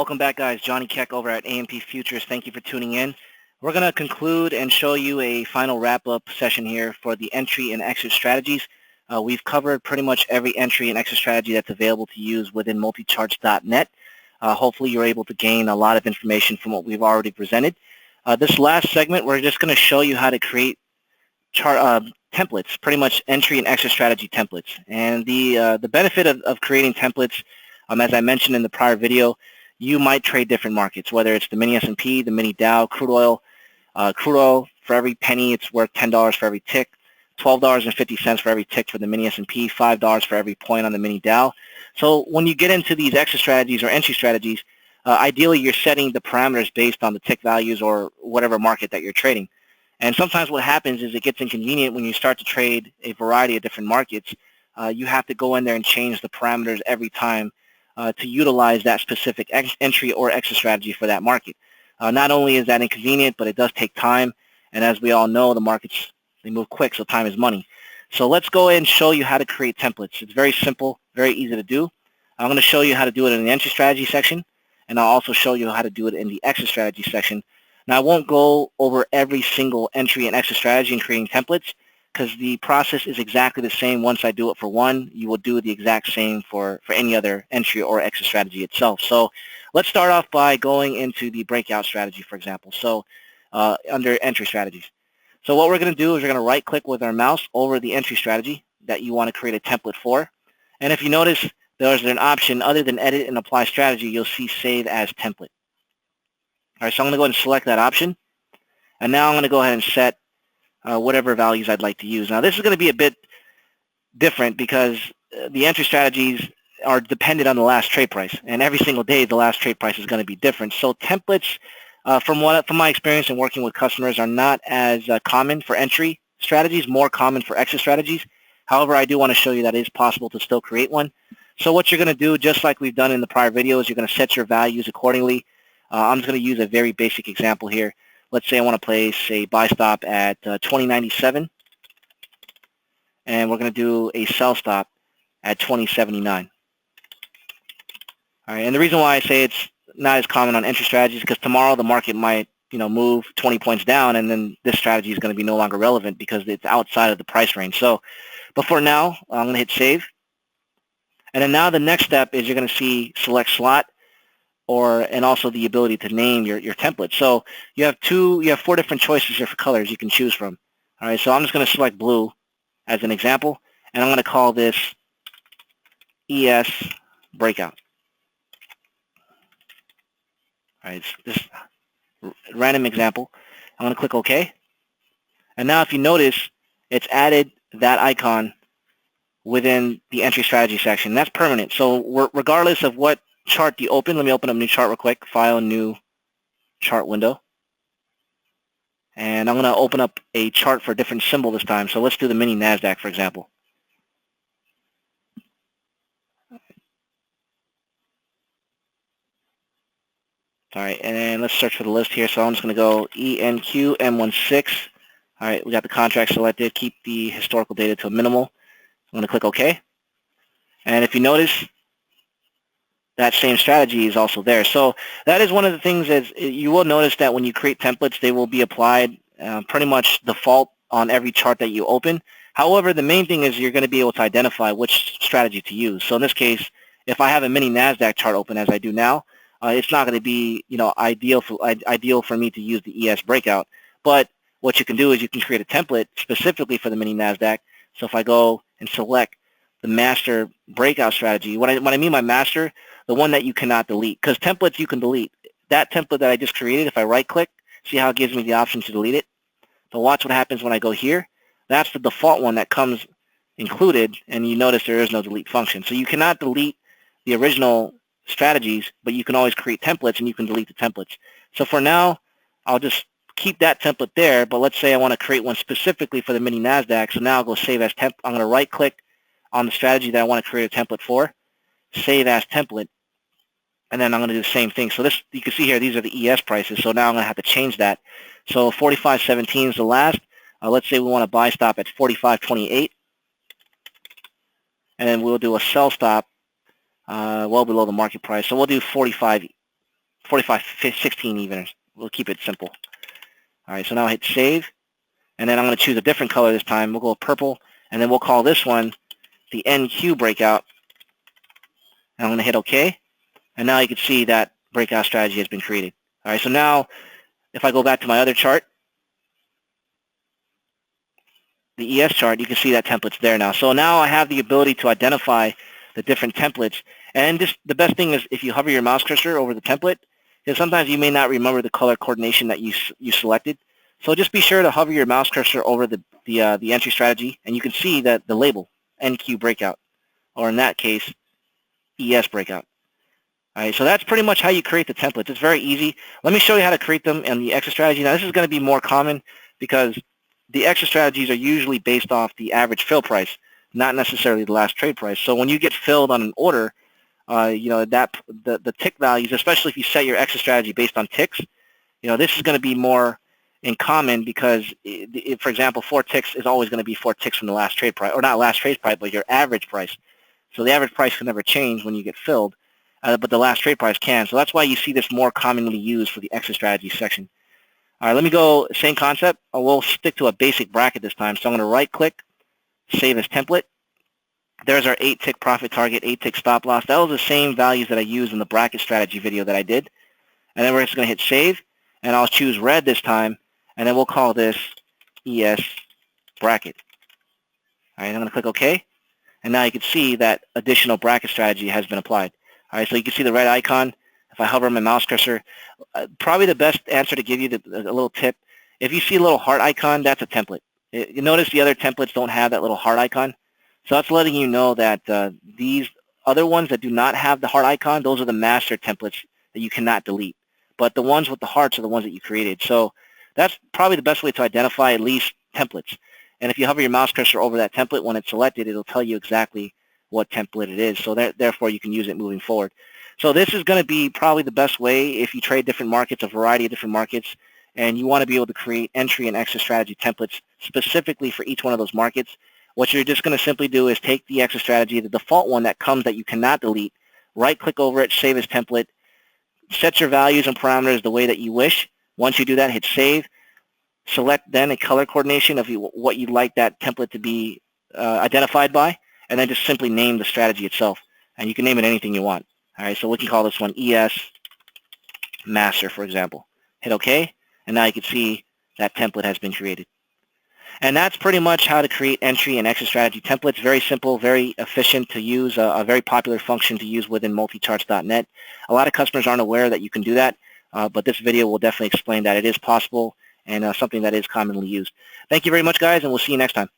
Welcome back, guys. Johnny Keck over at AMP Futures. Thank you for tuning in. We're going to conclude and show you a final wrap-up session here for the entry and exit strategies. We've covered pretty much every entry and exit strategy that's available to use within MultiCharts.net. Hopefully you're able to gain a lot of information from what we've already presented. This last segment, we're just going to show you how to create templates, pretty much entry and exit strategy templates. And the benefit of creating templates, as I mentioned in the prior video, you might trade different markets, whether it's the mini S&P, the mini Dow, crude oil. Crude oil, for every penny, it's worth $10 for every tick, $12.50 for every tick for the mini S&P, $5 for every point on the mini Dow. So when you get into these exit strategies or entry strategies, ideally you're setting the parameters based on the tick values or whatever market that you're trading. And sometimes what happens is it gets inconvenient when you start to trade a variety of different markets. You have to go in there and change the parameters every time to utilize that specific entry or exit strategy for that market. Not only is that inconvenient, but it does take time. And as we all know, the markets, they move quick, so time is money. So let's go ahead and show you how to create templates. It's very simple, very easy to do. I'm going to show you how to do it in the entry strategy section, and I'll also show you how to do it in the exit strategy section. Now, I won't go over every single entry and exit strategy in creating templates, because the process is exactly the same. Once I do it for one, you will do the exact same for any other entry or exit strategy itself. So let's start off by going into the breakout strategy, for example. So under entry strategies. So what we're going to do is we're going to right-click with our mouse over the entry strategy that you want to create a template for. And if you notice, there's an option other than edit and apply strategy, you'll see save as template. All right, so I'm going to go ahead and select that option. And now I'm going to go ahead and set whatever values I'd like to use. Now, this is going to be a bit different because the entry strategies are dependent on the last trade price, and every single day the last trade price is going to be different. So templates, from my experience in working with customers, are not as common for entry strategies, more common for exit strategies. However, I do want to show you that it is possible to still create one. So what you're going to do, just like we've done in the prior videos, you're going to set your values accordingly. I'm just going to use a very basic example here. Let's say I want to place a buy stop at 2097, and we're going to do a sell stop at 2079. All right, and the reason why I say it's not as common on entry strategies is because tomorrow the market might, move 20 points down, and then this strategy is going to be no longer relevant because it's outside of the price range. So, but for now, I'm going to hit save, and then now the next step is you're going to see select slot, and also the ability to name your template. So you have 4 different choices here for colors you can choose from. All right, so I'm just going to select blue as an example, and I'm going to call this ES breakout. All right, it's this random example. I'm going to click OK, and now if you notice, it's added that icon within the entry strategy section. That's permanent. So regardless of what chart you open, let me open up a new chart real quick. File, new chart window. And I'm going to open up a chart for a different symbol this time. So let's do the mini NASDAQ, for example. All right, and then let's search for the list here. So I'm just going to go ENQ M16. All right, we got the contract selected. Keep the historical data to a minimal. I'm going to click OK. And if you notice, that same strategy is also there. So that is one of the things is you will notice that when you create templates, they will be applied pretty much default on every chart that you open. However, the main thing is you're going to be able to identify which strategy to use. So in this case, if I have a mini NASDAQ chart open as I do now, it's not going to be ideal for me to use the ES breakout. But what you can do is you can create a template specifically for the mini NASDAQ. So if I go and select the master breakout strategy, what I mean by master, the one that you cannot delete, because templates you can delete. That template that I just created, if I right-click, see how it gives me the option to delete it? But watch what happens when I go here. That's the default one that comes included, and you notice there is no delete function. So you cannot delete the original strategies, but you can always create templates, and you can delete the templates. So for now, I'll just keep that template there, but let's say I want to create one specifically for the mini NASDAQ, so now I'll go save as temp. I'm going to right-click on the strategy that I want to create a template for, save as template, and then I'm going to do the same thing. So this, you can see here, these are the ES prices, so now I'm going to have to change that. So 45.17 is the last. Let's say we want to buy stop at 45.28, and then we'll do a sell stop well below the market price. So we'll do 45 45, 16 even. We'll keep it simple. All right, so now I'll hit save, and then I'm going to choose a different color this time. We'll go purple, and then we'll call this one the NQ breakout. And I'm going to hit OK, and now you can see that breakout strategy has been created. All right, so now if I go back to my other chart, the ES chart, you can see that template's there now. So now I have the ability to identify the different templates. And just the best thing is if you hover your mouse cursor over the template, because sometimes you may not remember the color coordination that you selected. So just be sure to hover your mouse cursor over the entry strategy, and you can see that the label, NQ breakout, or in that case, ES breakout. All right, so that's pretty much how you create the templates. It's very easy. Let me show you how to create them in the extra strategy. Now, this is going to be more common because the extra strategies are usually based off the average fill price, not necessarily the last trade price. So when you get filled on an order, you know, that the tick values, especially if you set your extra strategy based on ticks, you know, this is going to be more in common because, for example, 4 ticks is always going to be 4 ticks from the last trade price, or not last trade price, but your average price. So the average price can never change when you get filled, but the last trade price can. So that's why you see this more commonly used for the extra strategy section. All right, let me go, same concept. We'll stick to a basic bracket this time. So I'm going to right-click, save as template. There's our 8-tick profit target, 8-tick stop loss. That was the same values that I used in the bracket strategy video that I did. And then we're just going to hit save, and I'll choose red this time, and then we'll call this ES bracket. All right, I'm going to click OK, and now you can see that additional bracket strategy has been applied. All right, so you can see the red icon. If I hover my mouse cursor, probably the best answer to give you a little tip, if you see a little heart icon, that's a template. You notice the other templates don't have that little heart icon. So that's letting you know that these other ones that do not have the heart icon, those are the master templates that you cannot delete. But the ones with the hearts are the ones that you created. So that's probably the best way to identify at least templates. And if you hover your mouse cursor over that template, when it's selected, it'll tell you exactly what template it is. So therefore, you can use it moving forward. So this is going to be probably the best way if you trade different markets, a variety of different markets, and you want to be able to create entry and exit strategy templates specifically for each one of those markets. What you're just going to simply do is take the exit strategy, the default one that comes that you cannot delete, right-click over it, save as template, set your values and parameters the way that you wish. Once you do that, hit save. Select then a color coordination of what you'd like that template to be identified by, and then just simply name the strategy itself. And you can name it anything you want. All right, so we can call this one ES Master, for example. Hit OK, and now you can see that template has been created. And that's pretty much how to create entry and exit strategy templates. Very simple, very efficient to use, a very popular function to use within MultiCharts.net. A lot of customers aren't aware that you can do that, but this video will definitely explain that it is possible and something that is commonly used. Thank you very much, guys, and we'll see you next time.